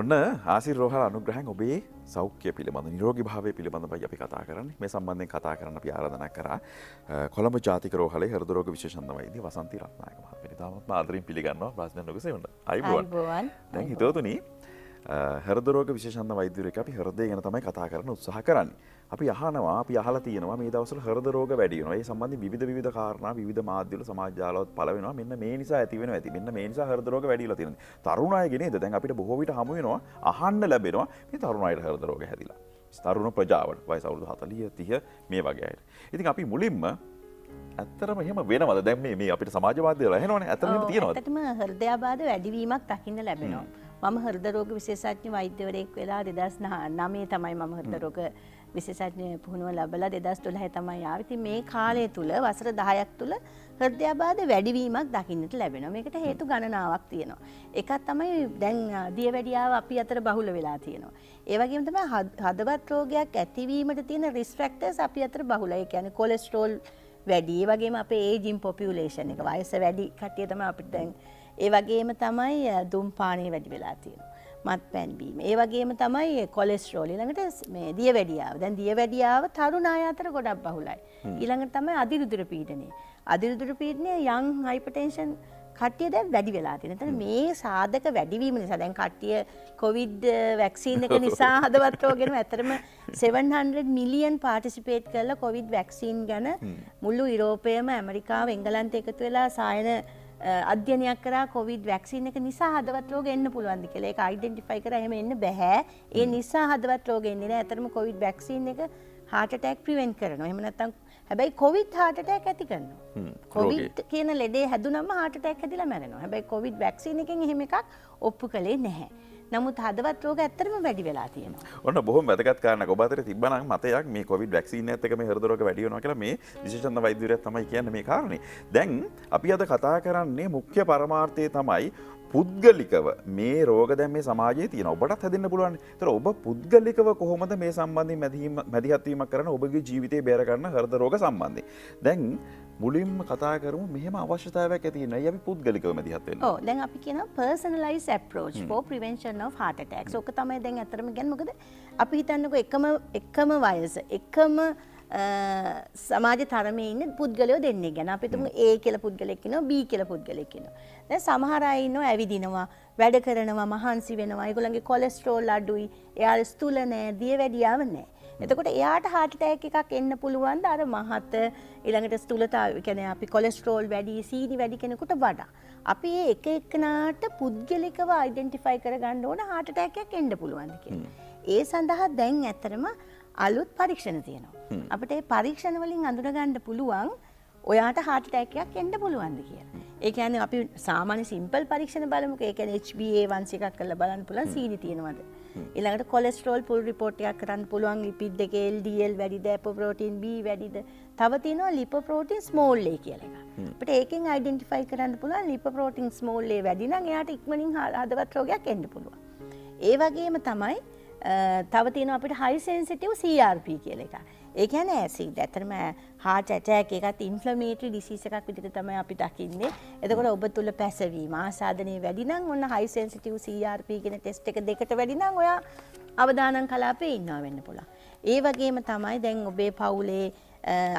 ඔන්න ආසිර් රෝහල අනුග්‍රහයෙන් ඔබේ සෞඛ්‍ය පිළිබඳ නිරෝගී භාවය පිළිබඳවයි අපි කතා කරන්නේ. මේ සම්බන්ධයෙන් කතා කරන්න අපි ආරාධනා කරා කොළඹ ජාතික රෝහලේ හෘද රෝග විශේෂඥ වෛද්‍ය වසන්ති රත්නායක මහත්මිය. තාමත් ආදරෙන් පිළිගන්නවා ප්‍රශ්න නොගසෙන්න. අයිබෝවන්. දැන් හිතවතුනි හෘද රෝග විශේෂඥ වෛද්‍යවරයෙක් අපි හෘදය ගැන තමයි කතා කරන්න උත්සාහ කරන්නේ. අපි අහලා තියෙනවා මේ දවස්වල හෘද රෝග වැඩි වෙනවා. ඒ සම්බන්ධයෙන් විවිධ කාරණා විවිධ මාධ්‍යවල සමාජ ජාලවල පළ වෙනවා. මෙන්න මේ නිසා ඇති වෙනවා ඇති. මෙන්න මේ නිසා හෘද රෝග වැඩි වෙලා තියෙනවා. තරුණ අයගේ නේද? දැන් අපිට බොහෝ විට හමු වෙනවා අහන්න ලැබෙනවා මේ තරුණ අයට හෘද රෝග හැදිලා. තරුණ ප්‍රජාවට වයස අවුරුදු 40 30 මේ වගේ අයට. ඉතින් අපි මුලින්ම ඇත්තටම එහෙම වෙනවද? දැන් මේ අපිට සමාජ මාධ්‍යවල ඇහෙනවනේ. ඇත්තටම එහෙම තියෙනවද? ඇත්තටම හෘදයාබාධ වැඩිවීමක් දකින්න ලැබෙනවා. මම හෘද රෝග විශේෂඥ වෛද්‍යවරයෙක් වෙලා 2009 තමයි මම හෘද රෝග විශේෂඥ පුහුණුව ලැබලා 2012 තමයි ආවේ. ඉතින් මේ කාලය තුල වසර 10ක් තුල හෘදයාබාධ වැඩිවීමක් දකින්නට ලැබෙනවා. මේකට හේතු ගණනාවක් තියෙනවා. එකක් තමයි දැන් දියවැඩියාව අපි අතර බහුල වෙලා තියෙනවා. ඒ වගේම තමයි හදවත් රෝගයක් ඇතිවීමට තියෙන රිස්ක් ෆැක්ටර්ස් අපි අතර බහුලයි. ඒ කියන්නේ කොලෙස්ටරෝල් වැඩි. ඒ වගේම අපේ ඒජින් පොපියුලේෂන් එක වයස වැඩි කට්ටිය තමයි අපිට දැන්. ඒ වගේම තමයි දුම්පානය වැඩි වෙලා තියෙනවා. මත්පැන් බීම. ඒ වගේම තමයි කොලෙස්ටරෝල්. ඊළඟට මේ දියවැඩියාව. දැන් දියවැඩියාව තරුණ අය අතර ගොඩක් බහුලයි. ඊළඟට තමයි අධිරුධිර පීඩනය. අධිරුධිර පීඩනය යං හයිපර්ටෙන්ෂන් කට්ටිය දැන් වැඩි වෙලා තියෙනවා. එතන මේ සාධක වැඩිවීම නිසා දැන් කට්ටිය කොවිඩ් වැක්සින් එක නිසා හදවත් රෝගෙම ඇත්තටම 700 මිලියන් පාටිසිපේට් කරලා කොවිඩ් වැක්සින් ගැන මුළු යුරෝපයේම ඇමරිකාව එංගලන්තය එකතු වෙලා සායන අධ්‍යයනයක් කරා කොවිඩ් වැක්සින් එක නිසා හදවත් රෝග එන්න පුළුවන්ද කියලා. ඒක අයිඩෙන්ටිෆයි කරා එහෙම එන්න බෑ. ඒ නිසා හදවත් රෝග එන්නේ නැහැ. ඇත්තටම කොවිඩ් වැක්සින් එක heart attack prevent කරනවා. එහෙම නැත්නම් හැබැයි කොවිඩ් heart attack ඇති කරනවා. කොවිඩ් කියන ලෙඩේ හැදුනම heart attack හැදිලා මැරෙනවා. හැබැයි කොවිඩ් වැක්සින් එකෙන් එහෙම එකක් ඔප්පු කළේ නැහැ. නමුත් හදවත් රෝග ඇත්තටම වැඩි වෙලා තියෙනවා. ඔන්න බොහොම වැදගත් කාරණාවක්. ඔබ අතරේ තිබ්බනම් මතයක් මේ කොවිඩ් වැක්සින් එකත් එක්ක මේ හෘද රෝග වැඩි වෙනවා කියලා මේ විශේෂඥ වෛද්‍යවරයා තමයි කියන්නේ මේ කාරණේ. දැන් අපි අද කතා කරන්නේ මුඛ්‍ය පරමාර්ථය තමයි පුද්ගලිකව මේ රෝග දැන් මේ සමාජයේ තියෙන ඔබටත් හැදෙන්න පුළුවන්. ඒතර ඔබ පුද්ගලිකව කොහොමද මේ සම්බන්ධයෙන් මැදිහත් වීමක් කරන ඔබගේ ජීවිතේ බේර ගන්න හෘද රෝග සම්බන්ධයෙන්. දැන් මුලින්ම කතා කරමු මෙහෙම අවශ්‍යතාවයක් ඇති වෙනයි අපි පුද්ගලිකව මැදිහත් වෙන්න. ඔව් දැන් අපි කියනවා personalized approach for prevention of heart attacks. ඔක තමයි දැන් අතරම කියන්නේ මොකද අපි හිතන්නකෝ එකම වයස එකම සමාජ තරමේ ඉන්න පුද්ගලයෝ දෙන්නේ ගැන අපි තුමු A කියලා පුද්ගලෙක් ඉන්නවා B කියලා පුද්ගලෙක් ඉන්නවා. දැන් සමහර අය ඉන්නවා ඇවිදිනවා, වැඩ කරනවා, මහන්සි වෙනවා. ඒගොල්ලන්ගේ කොලෙස්ටරෝල් අඩුයි, එයාට ස්තුල නැහැ, දියවැඩියාව නැහැ. එතකොට එයාට heart attack එකක් එන්න පුළුවන් ද අර මහත ඊළඟට ස්තුලතාව කියන්නේ අපි කොලෙස්ටරෝල් වැඩි, සීනි වැඩි කෙනෙකුට වඩා. අපි මේ එක එකනාට පුද්ගලිකව අයිඩෙන්ටිෆයි කරගන්න ඕන heart attack එකක් එන්න පුළුවන්ද කියලා. ඒ සඳහා දැන් ඇත්තටම අලුත් පරීක්ෂණ තියෙනවා. අපිට මේ පරීක්ෂණ වලින් අඳුනගන්න පුළුවන් ඔයාට heart attack එකක් එන්න පුළුවන්ද කියලා. ඒ කියන්නේ අපි සාමාන්‍ය සිම්පල් පරීක්ෂණ බලමුකෝ. ඒ කියන්නේ HbA1c එකක් කරලා බලන්න පුළුවන් සීනි තියෙනවද. ඊළඟට කොලෙස්ටරෝල් පුල් රිපෝට් එකක් කරන්න පුළුවන් ලිපිඩ් එකේ LDL වැඩිද, ඇපෝප්‍රෝටීන් B වැඩිද. තව තියෙනවා ලිපෝප්‍රෝටීන් ස්මෝල් a කියලා එකක්. අපිට ඒකෙන් අයිඩෙන්ටිෆයි කරන්න පුළුවන් ලිපෝප්‍රෝටීන් ස්මෝල් a වැඩි නම් එයාට ඉක්මනින් හදවත් රෝගයක් එන්න පුළුවන්. ඒ වගේම තමයි තව තියෙනවා අපිට high sensitive CRP කියලා එකක්. ඒ කියන්නේ ඇසිඩ්. ඇත්තටම heart attack එකත් inflammatory disease එකක් විදිහට තමයි අපි දකින්නේ. එතකොට ඔබ තුල පැසවීම, ආසාදනයේ වැඩි නම් ඔන්න high sensitive CRP කියන ටෙස්ට් එක දෙකට වැඩි නම් ඔයා අවදානම් කලාපේ ඉන්නවා වෙන්න පුළුවන්. ඒ වගේම තමයි දැන් ඔබේ පවුලේ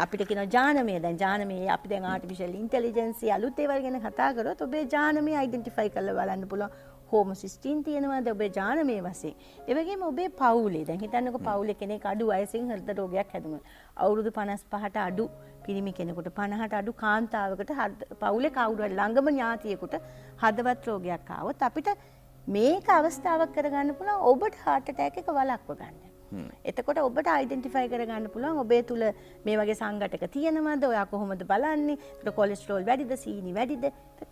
අපිට කියන ජානමය දැන් ජානමය අපි දැන් ආටිෆිෂල් ඉන්ටෙලිජන්සි අලුත් ඒවල් ගැන කතා කරොත් ඔබේ ජානමය අයිඩෙන්ටිෆයි කරලා බලන්න පුළුවන්. හෝමොසිස්ටින් තියෙනවාද ඔබේ ජානමය වශයෙන්. ඒ වගේම ඔබේ පවුලේ දැන් හිතන්නකෝ පවුලේ කෙනෙක් අඩු වයසින් හෘද රෝගයක් හැදුණා. අවුරුදු 55ට අඩු පිරිමි කෙනෙකුට 50ට අඩු කාන්තාවකට පවුලේ කවුරු හරි ළඟම ඥාතියෙකුට හදවත් රෝගයක් ආවොත් අපිට මේක අවස්ථාවක් කරගන්න පුළුවන් ඔබට heart attack එක වළක්ව ගන්න. එතකොට ඔබට අයිඩෙන්ටිෆයි කරගන්න පුළුවන් ඔබේ තුල මේ වගේ සංඝටක තියෙනවද? ඔයා කොහොමද බලන්නේ? ඒකට කොලෙස්ටරෝල් වැඩිද, සීනි වැඩිද?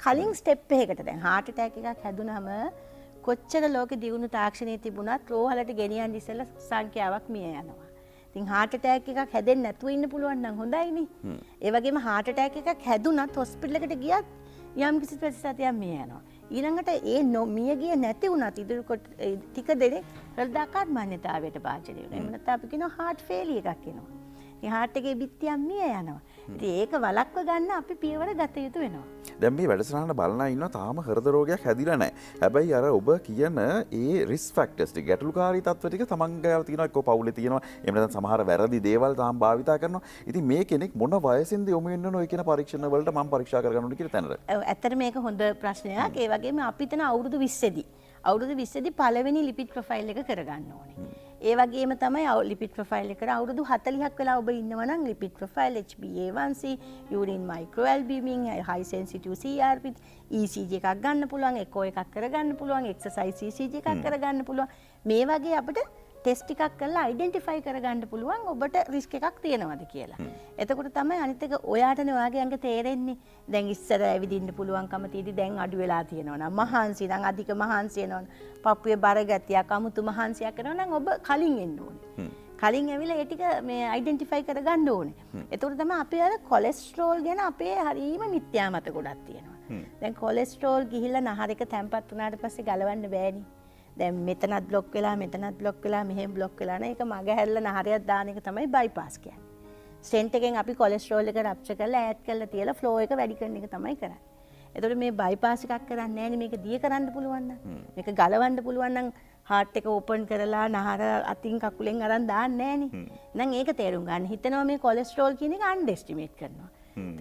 කලින් ස්ටෙප් එකකට දැන් heart attack එකක් හැදුනම කොච්චර ලෝකෙ දියුණු තාක්ෂණයේ තිබුණත් රෝහලට ගෙනියන්න ඉස්සෙල්ලා සංඛ්‍යාවක් මිය යනවා. ඉතින් heart attack එකක් හැදෙන්නේ නැතුව ඉන්න පුළුවන් නම් හොඳයිනේ. ඒ වගේම heart attack එකක් හැදුනත් හොස්පිටල් එකට ගියත් යම් කිසි ප්‍රතිශතයක් මිය යනවා. ඊළඟට ඒ මිය ගියේ නැති වුණත් ඉදිරියට ටික දෙනෙක් හෘදයාඝාත මාන්‍යතාවයට භාජනය වෙනවා. එහෙම නැත්නම් අපි කියනවා heart failure එකක් එනවා. ඉතින් heart එකේ බිත්තියක් මිය යනවා. ඉතින් ඒක වළක්ව ගන්න අපි පියවර ගත යුතු වෙනවා. දැන් මේ වැඩසටහන බලන අය ඉන්නවා තාම හෘද රෝගයක් හැදිලා නැහැ. හැබැයි අර ඔබ කියන ඒ රිස්ක් ෆැක්ටර්ස් ටික ගැටලුකාරී තත්ත්ව ටික තමන්ගේ යාල තියෙනවා එක්ක පවුලේ තියෙනවා. එහෙම නැත්නම් සමහර වැරදි දේවල් තාම භාවිතා කරනවා. ඉතින් මේ කෙනෙක් මොන වයසින්ද යොමු වෙන්න ඕන ඔය කියන පරීක්ෂණ වලට මම පරීක්ෂා කරගන්න ඕනේ කියලා තැනට. ඔව් ඇත්තට මේක හොඳ ප්‍රශ්නයක්. ඒ වගේම අපි තන අවුරුදු 20 දී පළවෙනි ලිපිඩ් ප්‍රොෆයිල් එක කරගන්න ඕනේ. ඒ වගේම තමයි ලිපිඩ් ප්‍රොෆයිල් එකට අවුරුදු 40ක් වෙලා ඔබ ඉන්නවා නම් ලිපිඩ් profile HbA1c, urine microalbumin, high sensitive CRP, ECG එකක් ගන්න පුළුවන්, echo එකක් කරගන්න පුළුවන්, exercise ECG එකක් කරගන්න පුළුවන්. මේ වගේ අපිට ටෙස්ට් එකක් කරලා අයිඩෙන්ටිෆයි කරගන්න පුළුවන් ඔබට රිස්ක් එකක් තියෙනවද කියලා. එතකොට තමයි අනිත් එක ඔයාටනේ ඔයාගේ අංග තේරෙන්නේ. දැන් ඉස්සර ඇවිදින්න පුළුවන්කම තියදී දැන් අඩු වෙලා තියෙනවා නම් මහන්සි නම් අධික මහන්සි වෙනවා නම් පපුවේ බර ගතියක් අමුතු මහන්සියක් කරනවා නම් ඔබ කලින් එන්න ඕනේ. කලින් ඇවිල්ලා ඒ ටික මේ අයිඩෙන්ටිෆයි කරගන්න ඕනේ. එතකොට තමයි අපේ අර කොලෙස්ටරෝල් ගැන අපේ හරීම මිත්‍යා මත ගොඩක් තියෙනවා. දැන් කොලෙස්ටරෝල් ගිහිල්ලා නහර එක තැම්පත් වුණාට පස්සේ ගලවන්න බෑනේ. දැන් මෙතනත් බ්ලොක් වෙලා මෙහෙම බ්ලොක් වෙලා නේ ඒක මග හැරලා නහරයක් දාන එක තමයි බයිපාස් කියන්නේ. ස්ටෙන්ට් එකෙන් අපි කොලෙස්ටරෝල් එක රප්චර් කරලා ඈඩ් කරලා තියලා ෆ්ලෝ එක වැඩි කරන එක තමයි කරන්නේ. එතකොට මේ බයිපාස් එකක් කරන්නේ නැහැ නේ මේක දිය කරන්න පුළුවන් නම්. මේක ගලවන්න පුළුවන් නම් හાર્ට් එක ඕපන් කරලා නහර අතින් කකුලෙන් අරන් දාන්නේ නැහැ නේ. එහෙනම් ඒක තේරුම් ගන්න. හිතනවා මේ කොලෙස්ටරෝල් කියන එක අන්ඩර් එස්ටිමේට් කරනවා.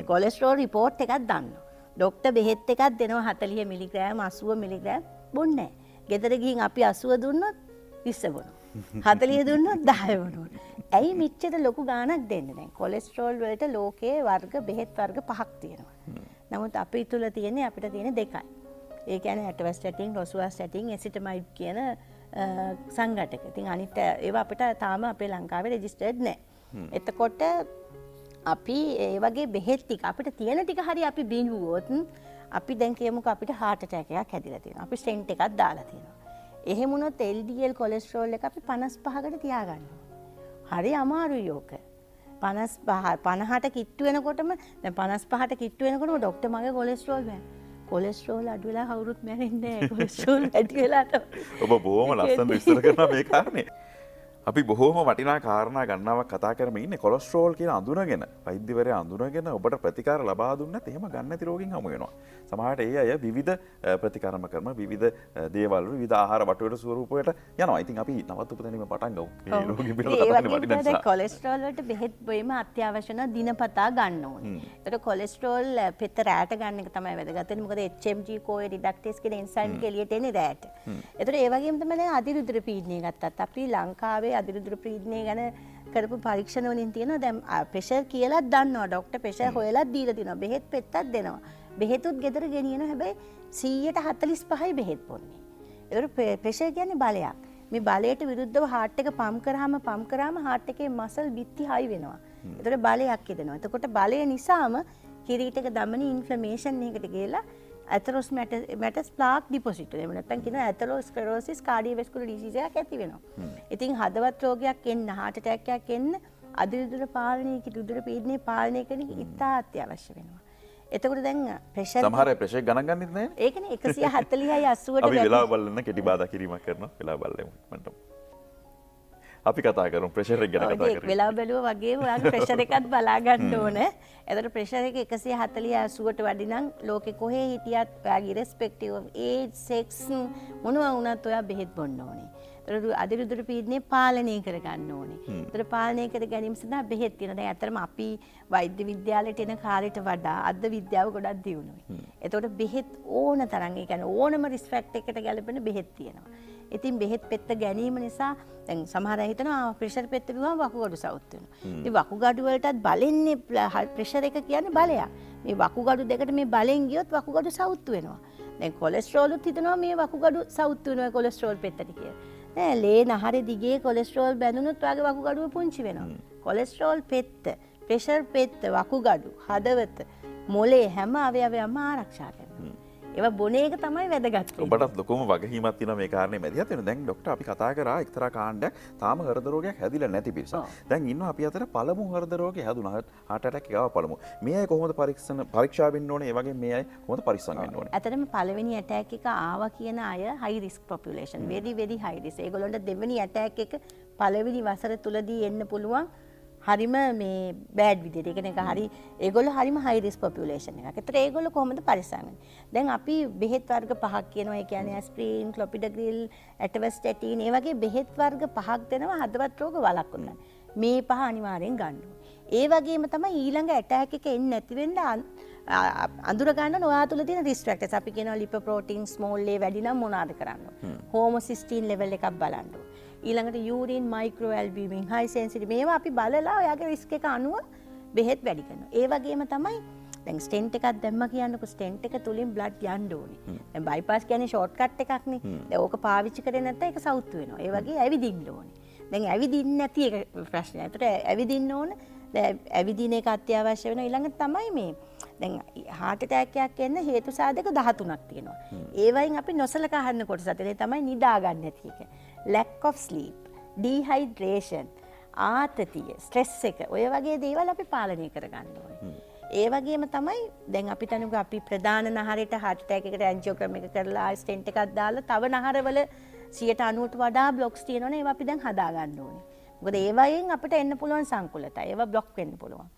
ඒ කොලෙස්ටරෝල් රිපෝට් එකක් දානවා. ડોක්ටර් බෙහෙත් එකක් දෙනවා 40 මිලිග්‍රෑම් 80 මිලිග්‍රෑම් බොන්නේ නැහැ. ගෙදර ගිහින් අපි 80 දුන්නොත් 20 බොනවා. 40 දුන්නොත් 10 බොනවා. ඇයි මෙච්චර ලොකු ගාණක් දෙන්නේ දැන්? කොලෙස්ටරෝල් වලට ලෝකයේ වර්ග බෙහෙත් වර්ග 5ක් තියෙනවා. නමුත් අපි තුල තියෙන්නේ අපිට තියෙන දෙකයි. ඒ කියන්නේ ඇටවස්ටැටින්, රොසුවාස්ටැටින්, එසිටමයිඩ් කියන සංඝටක. ඉතින් අනිත් ඒවා අපිට තාම අපේ ලංකාවේ රෙජිස්ටර්ඩ් නැහැ. එතකොට අපි ඒ වගේ බෙහෙත් ටික අපිට තියෙන ටික හරි අපි බිඳුවොත් අපි දැන් කියමුකෝ අපිට heart attack එකක් හැදිලා තියෙනවා. අපි stent එකක් දාලා තියෙනවා. එහෙම වුණොත් LDL කොලෙස්ටරෝල් එක අපි 55කට තියාගන්න ඕනේ. හරි අමාරුයි ඕක. 50ට කිට්ටු වෙනකොටම දැන් 55ට කිට්ටු වෙනකොටම ડોක්ටර් මගේ කොලෙස්ටරෝල් බෑ. කොලෙස්ටරෝල් අඩු වෙලා කවුරුත් මැරෙන්නේ නැහැ. කොලෙස්ටරෝල් වැඩි වෙලා ඔබ බොහොම ලස්සනට විස්තර කරනවා මේ කාරණේ. අපි බොහෝම වටිනා කාරණා ගණනාවක් කතා කරමින් ඉන්නේ කොලෙස්ටරෝල් කියන අඳුනගෙන වෛද්‍යවරයා අඳුනගෙන ඔබට ප්‍රතිකාර ලබා දුන්නත් එහෙම ගන්න නැති රෝගීන් හමු වෙනවා. සමහරට ඒ අය විවිධ ප්‍රතිකර්ම කරන විවිධ දේවල් විවිධ ආහාර වටුවට ස්වරූපයට යනවා. ඉතින් අපි නවත්වපු තැනින්ම පටන් ගමු. මේ රෝගී පිළිබඳව කතා කරන වටිනා නිසා. කොලෙස්ටරෝල් වලට බෙහෙත් බොීම අත්‍යවශ්‍ය නැ දිනපතා ගන්න ඕනේ. ඒතර කොලෙස්ටරෝල් පෙත්ත රැට ගන්න එක තමයි වැදගත් වෙන්නේ. මොකද HMG CoA රිඩක්ටේස් කියන එන්සයිම් එක එළියට එන්නේ රැට. ඒතර ඒ වගේම තමයි දැන් අධිරුධිර පීඩනය ගත්තත් අපි ලංකාවේ අධිරුධිර පීඩනය ගැන කරපු පරීක්ෂණ වලින් තියෙනවා දැන් ප්‍රෙෂර් කියලා දන්නවා ડોක්ටර් ප්‍රෙෂර් හොයලා දීලා දෙනවා බෙහෙත් පෙත්තක් දෙනවා බෙහෙතුත් ගෙදර ගෙනියනවා හැබැයි 145යි බෙහෙත් බොන්නේ ඒතර ප්‍රෙෂර් කියන්නේ බලයක් මේ බලයට විරුද්ධව heart එක පම්ප් කරාම heart එකේ මසල් බිත්ති හයි වෙනවා ඒතර බලයක් එදෙනවා එතකොට බලය නිසාම කිරීටක දමන ඉන්ෆ්ලමේෂන් එකකට ගිහලා ඇතරොස්මැටස් ප්ලාක් ඩිපොසිට් එහෙම නැත්නම් කියන ඇතරොස්ක්ලෙරෝසිස් කාඩියෝවැස්කුලර් ඩිසීස් එකක් ඇති වෙනවා. ඉතින් හදවත් රෝගයක් එන්න, heart attack එකක් එන්න අධිරුධිර පාලනය, රුධිර පීඩනය පාලනය කරන එක ඉතා අත්‍යවශ්‍ය වෙනවා. එතකොට දැන් ප්‍රෙෂර් සමහර අය ප්‍රෙෂර් ගණන් ගන්නෙත් නැහැ. ඒකනේ 140යි 80ට අපි වෙලාව බලන්න කෙටි බාධා කිරීමක් කරනවා. වෙලාව බලමු මන්ට. අපි කතා කරමු ප්‍රෙෂර් එක ගැන කතා කරමු. වෙලාව බැලුවා වගේම ඔයාගේ ප්‍රෙෂර් එකත් බලා ගන්න ඕනේ. එතකොට ප්‍රෙෂර් එක 140 80ට වැඩි නම් ලෝකෙ කොහේ හිටියත් ඔයාගේ irrespective of age, sex මොනවා වුණත් ඔයා බෙහෙත් බොන්න ඕනේ. එතකොට අධිරුධිර පීඩනය පාලනය කර ගන්න ඕනේ. එතකොට පාලනය කර ගැනීම සඳහා බෙහෙත් තියෙනවා. දැන් අතරම අපි වෛද්‍ය විද්‍යාලයට එන කාලයට වඩා අද විද්‍යාව ගොඩක් දියුණුයි. එතකොට බෙහෙත් ඕන තරම් ඒ කියන්නේ ඕනම රිස්ක් ෆැක්ටර් එකට ගැලපෙන බෙහෙත් තියෙනවා. ඉතින් බෙහෙත් පෙත්ත ගැනීම නිසා දැන් සමහර අය හිතනවා ප්‍රෙෂර් පෙත්ත බිව්වම වකුගඩු සවුත් වෙනවා. ඉතින් වකුගඩු වලටත් බලෙන්නේ ප්‍රෙෂර් එක කියන්නේ බලයක්. මේ වකුගඩු දෙකට මේ බලෙන් ගියොත් වකුගඩු සවුත් වෙනවා. දැන් කොලෙස්ටරෝලුත් හිතනවා මේ වකුගඩු සවුත් වෙනවා කොලෙස්ටරෝල් පෙත්තට කියලා. නෑ ලේ නහරේ දිගේ කොලෙස්ටරෝල් බැඳුනොත් ඔයාගේ වකුගඩුව පුංචි වෙනවා. කොලෙස්ටරෝල් පෙත්ත, ප්‍රෙෂර් පෙත්ත, වකුගඩු, හදවත, මොලේ හැම අවයවයක්ම ආරක්ෂා කරනවා. ඒවා බොන එක තමයි වැදගත් වෙන්නේ. ඔබටත් ලොකුම වගකීමක් තියෙනවා මේ කාරණේ මැදිහත් වෙන. දැන් ડોක්ටර් අපි කතා කරා එක්තරා කාණ්ඩයක් තාම හෘද රෝගයක් හැදිලා නැති පිරිස. දැන් ඉන්නවා අපි අතර පළමු හෘද රෝගය හැදුනා. heart attack එක ආව පළමු. මේ අය කොහොමද පරීක්ෂා වෙන්න ඕනේ? ඒ වගේ මේ අය කොහොමද පරිස්සම් වෙන්න ඕනේ? ඇත්තටම පළවෙනි attack එක ආවා කියන අය high risk population. very high risk. ඒගොල්ලන්ට දෙවෙනි attack එක පළවෙනි වසර තුලදී එන්න පුළුවන් හරිම මේ බෑඩ් විදියට. ඒ කියන්නේ හරි ඒගොල්ලෝ හරිම high risk population එකක්. ඒතර ඒගොල්ලෝ කොහොමද පරිස්සම් වෙන්නේ? දැන් අපි බෙහෙත් වර්ග 5ක් කියනවා. ඒ කියන්නේ ඇස්ප්‍රින්, ක්ලොපිඩග්‍රිල්, ඇටවස්ටැටින් ඒ වගේ බෙහෙත් වර්ග 5ක් දෙනවා හදවත් රෝග වළක්වන්න. මේ 5 අනිවාර්යෙන් ගන්න ඕනේ. ඒ වගේම තමයි ඊළඟ ඇටැක් එක එන්නේ නැති වෙන්න අඳුර ගන්න ඔයා තුල තියෙන රිස්ක් ෆැක්ටර්ස්. අපි කියනවා ලිපෝප්‍රෝටීන් ස්මෝල් ඒ වැඩි නම් මොනවාද කරන්න ඕනේ? හෝමොසිස්ටින් ලෙවල් එකක් බලන්න ඕනේ. ඊළඟට යූරින් මයික්‍රෝ ඇල්බියුමින් හයි සෙන්සිටිව් මේවා අපි බලලා ඔයාගේ රිස්ක් එක අනුව බෙහෙත් වැඩි කරනවා. ඒ වගේම තමයි දැන් ස්ටෙන්ට් එකක් දැම්ම කියන්නකො ස්ටෙන්ට් එක තුලින් බ්ලඩ් යන්න ඕනේ. දැන් බයිපාස් කියන්නේ ෂෝට් කට් එකක් නේ. දැන් ඕක පාවිච්චි කරේ නැත්නම් ඒක සවුත් වෙනවා. ඒ වගේ ඇවිදින්න ඕනේ. දැන් ඇවිදින්න නැති එක ප්‍රශ්නයක්. ඒකට ඇවිදින්න ඕන. දැන් ඇවිදින එක අත්‍යවශ්‍ය වෙනවා. ඊළඟට තමයි මේ දැන් heart attack එකක් එන්න හේතු සාධක 13ක් තියෙනවා. ඒ වයින් අපි නොසලකා හරින කොටස අතරේ තමයි නිදා ගන්න නැති එක. lack of sleep, dehydration, ආතතිය, ස්ට්‍රෙස් එක. ඔය වගේ දේවල් අපි පාලනය කරගන්න ඕනේ. ඒ වගේම තමයි දැන් අපි තනුක අපි ප්‍රධාන නහරයට heart attack එකට angiography එක කරලා stent එකක් දාලා තව නහරවල 90%ට වඩා බ්ලොක්ස් තියෙනවනේ ඒවා අපි දැන් හදා ගන්න ඕනේ. මොකද ඒ වයින් අපිට එන්න පුළුවන් සංකුලතා. ඒවා බ්ලොක් වෙන්න පුළුවන්.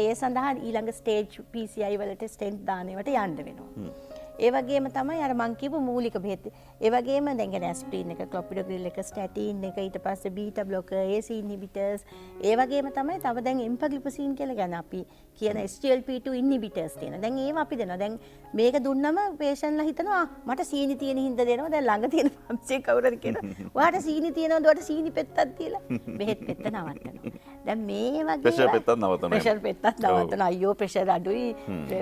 ඒ සඳහා ඊළඟ ස්ටේජ් PCI වලට ස්ටෙන්ට් දාන ඒවට යන්න වෙනවා. ඒ වගේම තමයි අර මං කියපු මූලික බෙහෙත්. ඒ වගේම දැන් කියන ඇස්ප්‍රින් එක, ක්ලොපිඩොග්‍රිල් එක, ස්ටැටින් එක, ඊට පස්සේ බීටා බ්ලොකර්, AC ඉන්හිබිටර්ස්. ඒ වගේම තමයි තව දැන් එම්පග්ලිපසින් කියලා ගන්න අපි කියන SGLT2 ඉන්හිබිටර්ස් තියෙනවා. දැන් ඒවා අපි දෙනවා. දැන් මේක දුන්නම පේෂන්ට්ලා හිතනවා මට සීනි තියෙන හින්දා දෙනවා. දැන් ළඟ තියෙන ෆාමසි කවුරුද කියනවා. ඔයාට සීනි තියෙනවද? ඔයාට සීනි පෙත්තක් තියලා බෙහෙත් පෙත්ත නවත්තනවා. දැන් මේ වගේ ප්‍රෙෂර් පෙත්තක් නවත්තනවා. ප්‍රෙෂර් පෙත්තක් නවත්තනවා. අයියෝ ප්‍රෙෂර් අඩුයි.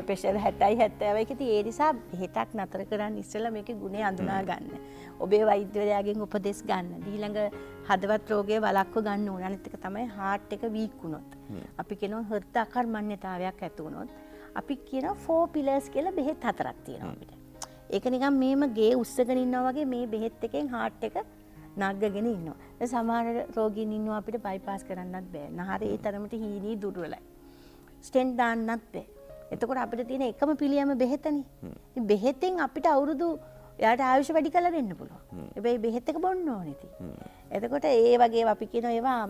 ප්‍රෙෂර් 60යි 70යි කිති ඒ නිසා බෙහෙතක් නතර කරන්න ඉස්සෙල්ලා මේකේ ගුණය අඳුනා ගන්න. ඔබේ වෛද්‍යවරයාගෙන් උපදෙස් ගන්න. ඊළඟ හදවත් රෝගයේ වළක්ව ගන්න ඕන. අනිත් එක තමයි heart එක weak වුණොත්. අපි කියනවා හෘද අකර්මණ්‍යතාවයක් ඇති වුණොත් අපි කියනවා 4 pillars කියලා බෙහෙත් 4ක් තියෙනවා අපිට. ඒක නිකන් මේම ගේ උස්සගෙන ඉන්නවා වගේ මේ බෙහෙත් එකෙන් heart එක නග්ගගෙන ඉන්නවා. දැන් සමහර රෝගීන් ඉන්නවා අපිට බයිපාස් කරන්නත් බෑ. නහරේ ඒ තරමට හීනී දුර්වලයි. ස්ටෙන්ට් දාන්නත් බෑ. එතකොට අපිට තියෙන එකම පිළියම බෙහෙතනේ. ඉතින් බෙහෙතෙන් අපිට අවුරුදු එයාට ආයුෂ වැඩි කරලා දෙන්න පුළුවන්. හැබැයි බෙහෙත් එක බොන්න ඕනේ ඉතින්. එතකොට ඒ වගේ අපි කියනවා ඒවා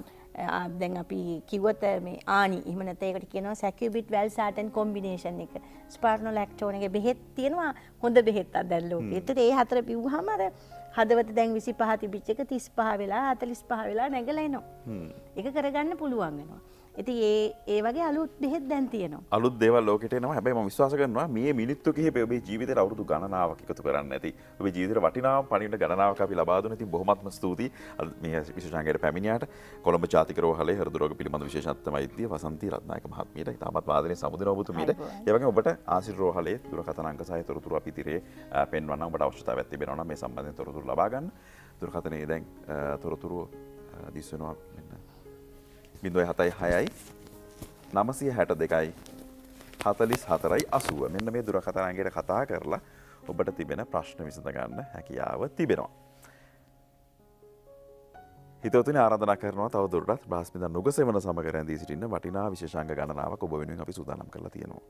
දැන් අපි කිව්වොත් මේ ආනි එහෙම නැත්නම් ඒකට කියනවා සැකියුබිට් වැල්සාටන් කොම්බිනේෂන් එක. ස්පාර්නොලැක්ටෝන් එකේ බෙහෙත් තියෙනවා හොඳ බෙහෙත් අද දැන් ලෝකේ. ඒතර ඒ හතර පිව්වහම අර හදවත දැන් 25 තිබිච්ච එක 35 වෙලා 45 වෙලා නැගලා එනවා. ඒක කරගන්න පුළුවන් වෙනවා. ඉතින් ඒ වගේ අලුත් බෙහෙත් දැන් තියෙනවා. අලුත් දේවල් ලෝකෙට එනවා. හැබැයි මම විශ්වාස කරනවා මේ මිනිත්තු කිහිපේ ඔබේ ජීවිතේට අවුරුදු ගණනාවක් එකතු කරන්න ඇති. ඔබේ ජීවිතේට වටිනා පණිවිඩ ගණනාවක් අපි ලබා දුන්න. ඉතින් බොහොමත්ම ස්තුතියි. අද මේ විශේෂාංගයට පැමිණියාට කොළඹ ජාතික රෝහලේ හෘද රෝග පිළිබඳ විශේෂඥ වෛද්‍ය වසන්ති රත්නායක මහත්මියට ඉතාමත් වාදනයේ සමුදින ඔබතුමීට ඒ වගේම ඔබට ආසිර් රෝහලේ දුරකථන අංක සහ තොරතුරු අපි ඉදිරියේ පෙන්වන්න ඔබට අවශ්‍යතාවයක් තිබෙනවා නම් මේ සම්බන්ධයෙන් තොරතුරු ලබා ගන්න. දුරකථනයේ දැන් තොරතුරු දිස් වෙනවා මෙන්න 076යි 962යි 44යි 80 මෙන්න මේ දුරකථන අංකයට කතා කරලා ඔබට තිබෙන ප්‍රශ්න විසඳ ගන්න හැකියාව තිබෙනවා. හිතවතුනි ආරාධනා කරනවා තව දුරටත් බ්‍රහස්පතින්දා නුගසෙවන සමග රැඳී සිටින්න වටිනා විශේෂාංග ගණනාවක් ඔබ වෙනුවෙන් අපි සූදානම් කරලා තියෙනවා.